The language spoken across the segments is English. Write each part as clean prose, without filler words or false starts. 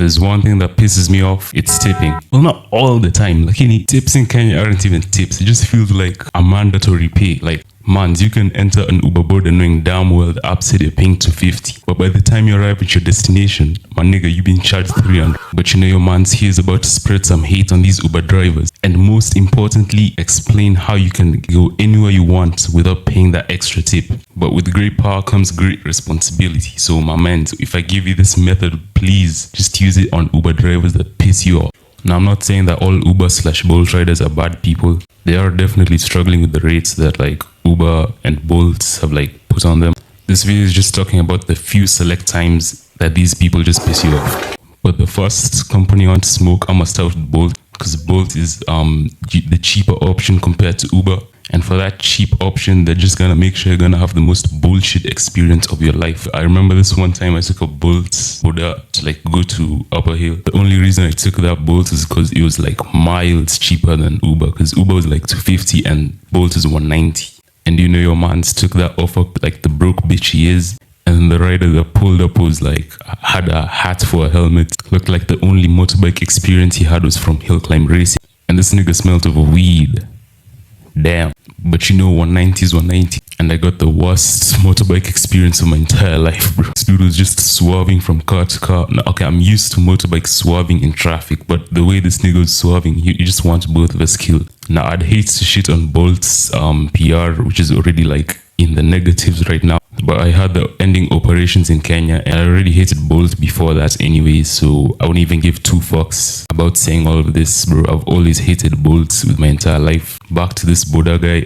There's one thing that pisses me off, it's tipping. Well, not all the time. Like, tips in Kenya aren't even tips. It just feels like a mandatory pay. Like, mans, you can enter an Uber board and knowing damn well the app said you're paying 250. But by the time you arrive at your destination, my nigga, you've been charged 300. But your mans here is about to spread some hate on these Uber drivers. And most importantly, explain how you can go anywhere you want without paying that extra tip. But with great power comes great responsibility. So my man, if I give you this method, please just use it on Uber drivers that piss you off. Now, I'm not saying that all Uber/Bolt riders are bad people. They are definitely struggling with the rates that like Uber and Bolt have like put on them. This video is just talking about the few select times that these people just piss you off. But the first company I want to smoke, I must start with Bolt, because Bolt is the cheaper option compared to Uber. And for that cheap option, they're just gonna make sure you're gonna have the most bullshit experience of your life. I remember this one time I took a Bolt Boda to like go to Upper Hill. The only reason I took that Bolt is because it was like miles cheaper than Uber, because Uber was like 250 and Bolt is 190. And your mans took that offer like the broke bitch he is. And the rider that pulled up was like, had a hat for a helmet. Looked like the only motorbike experience he had was from hill climb racing. And this nigga smelled of weed. Damn. But 190 is 190. And I got the worst motorbike experience of my entire life, bro. This dude was just swerving from car to car. Now, okay, I'm used to motorbike swerving in traffic, but the way this nigga was swerving, you just want both of us killed. Now, I'd hate to shit on Bolt's PR, which is already like in the negatives right now. But I had the ending operations in Kenya, and I already hated Bolt before that anyway, so I wouldn't even give two fucks about saying all of this, bro. I've always hated Bolt with my entire life. Back to this Boda guy,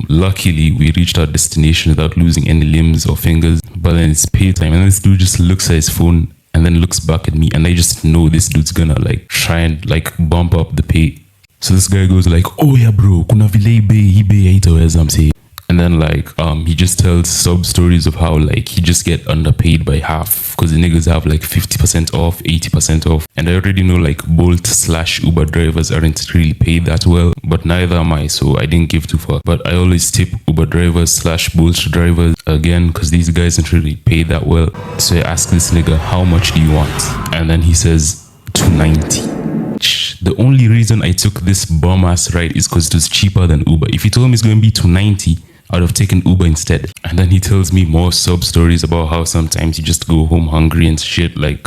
luckily we reached our destination without losing any limbs or fingers, but then it's pay time, and this dude just looks at his phone and then looks back at me, and I just know this dude's gonna like try and like bump up the pay. So this guy goes like, oh yeah bro, kuna vile hii bei haitaweza msee. And then like he just tells sub stories of how like he just get underpaid by half because the niggas have like 50% off, 80% off. And I already know like Bolt/Uber drivers aren't really paid that well, but neither am I, so I didn't give two fucks. But I always tip Uber drivers/Bolt drivers again because these guys aren't really paid that well. So I ask this nigga, how much do you want? And then he says 290. The only reason I took this bum ass ride is because it was cheaper than Uber. If he told me it's going to be 290, I would have taken Uber instead. And then he tells me more sub stories about how sometimes you just go home hungry and shit, like,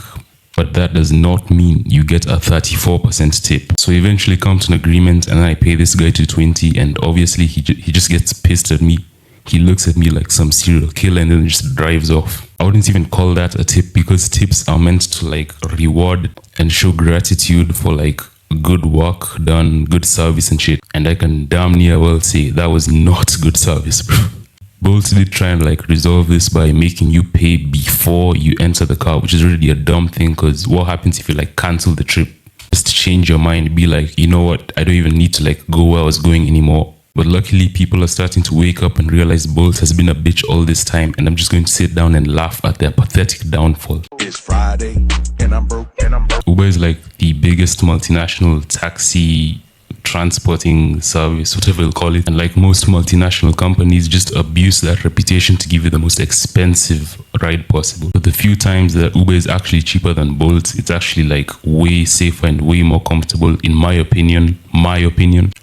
but that does not mean you get a 34% tip. So eventually come to an agreement, and then I pay this guy 220, and obviously he just gets pissed at me. He looks at me like some serial killer and then just drives off. I wouldn't even call that a tip, because tips are meant to like reward and show gratitude for like good work done, good service and shit. And I can damn near well say that was not good service, bro. Bolt did try and like resolve this by making you pay before you enter the car, which is really a dumb thing, because what happens if you like cancel the trip? Just change your mind, be like, you know what, I don't even need to like go where I was going anymore. But luckily people are starting to wake up and realize Bolt has been a bitch all this time, and I'm just going to sit down and laugh at their pathetic downfall. It's Friday and I'm broke. Uber is like the biggest multinational taxi transporting service, whatever you'll call it. And like most multinational companies, just abuse that reputation to give you the most expensive ride possible. But the few times that Uber is actually cheaper than Bolt, it's actually like way safer and way more comfortable, in my opinion.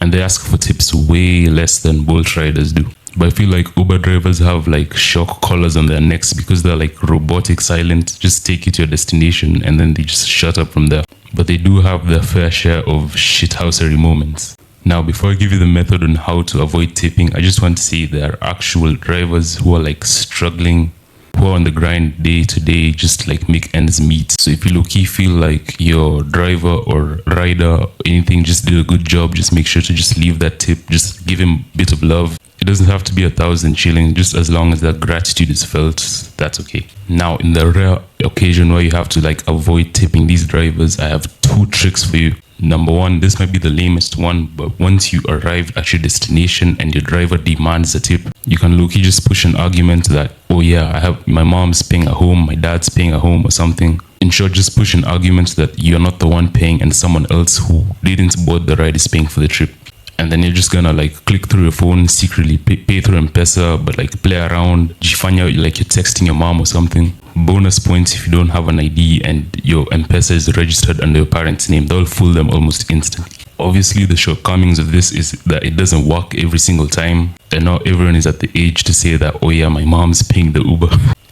And they ask for tips way less than Bolt riders do. But I feel like Uber drivers have like shock collars on their necks because they're like robotic silent, just take you to your destination and then they just shut up from there. But they do have their fair share of shithousery moments. Now, before I give you the method on how to avoid tipping, I just want to say there are actual drivers who are like struggling, who are on the grind day to day, just like make ends meet. So if you low-key feel like your driver or rider or anything just did a good job, just make sure to just leave that tip, just give him a bit of love. It doesn't have to be 1,000 shillings, just as long as that gratitude is felt, that's okay. Now, in the rare occasion where you have to like avoid tipping these drivers, I have 2 tricks for you. Number 1, this might be the lamest one, but once you arrive at your destination and your driver demands a tip, you can low-key just push an argument that, oh yeah, my mom's paying at home, my dad's paying at home or something. In short, just push an argument that you're not the one paying and someone else who didn't board the ride is paying for the trip. And then you're just gonna like click through your phone, secretly pay through M-Pesa, but like play around, jifanya like you're texting your mom or something. bonus points if you don't have an ID and your M-Pesa is registered under your parents' name. That will fool them almost instantly. Obviously, the shortcomings of this is that it doesn't work every single time, and not everyone is at the age to say that, oh yeah, my mom's paying the Uber.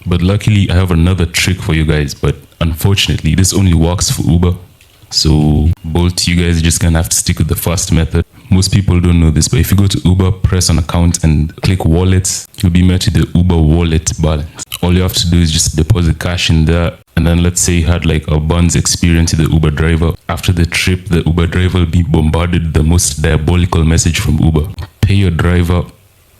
But luckily, I have another trick for you guys, but unfortunately, this only works for Uber. So Bolt, you guys are just gonna have to stick with the first method. Most people don't know this, but if you go to Uber, press on account and click wallets, you'll be met with the Uber wallet balance. All you have to do is just deposit cash in there. And then let's say you had like a buns experience with the Uber driver. After the trip, the Uber driver will be bombarded with the most diabolical message from Uber. Pay your driver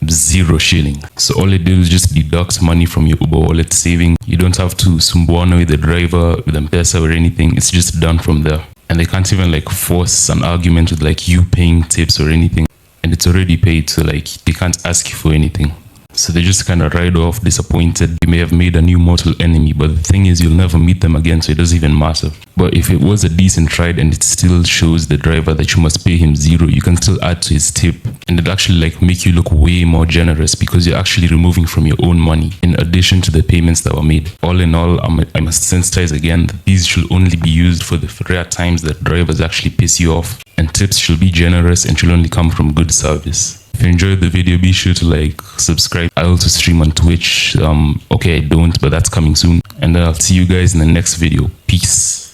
0 shilling. So all it do is just deduct money from your Uber wallet saving. You don't have to sumbuana with the driver, with M-Pesa or anything. It's just done from there. And they can't even like force an argument with like you paying tips or anything. And it's already paid, so like they can't ask you for anything. So they just kind of ride off disappointed. You may have made a new mortal enemy, but the thing is you'll never meet them again, so it doesn't even matter. But if it was a decent ride and it still shows the driver that you must pay him 0, you can still add to his tip. And it actually like make you look way more generous because you're actually removing from your own money in addition to the payments that were made. All in all, I must sensitize again that these should only be used for the rare times that drivers actually piss you off. And tips should be generous and should only come from good service. If you enjoyed the video, be sure to like, subscribe. I also stream on Twitch. Okay, I don't, but that's coming soon. And then I'll see you guys in the next video. Peace.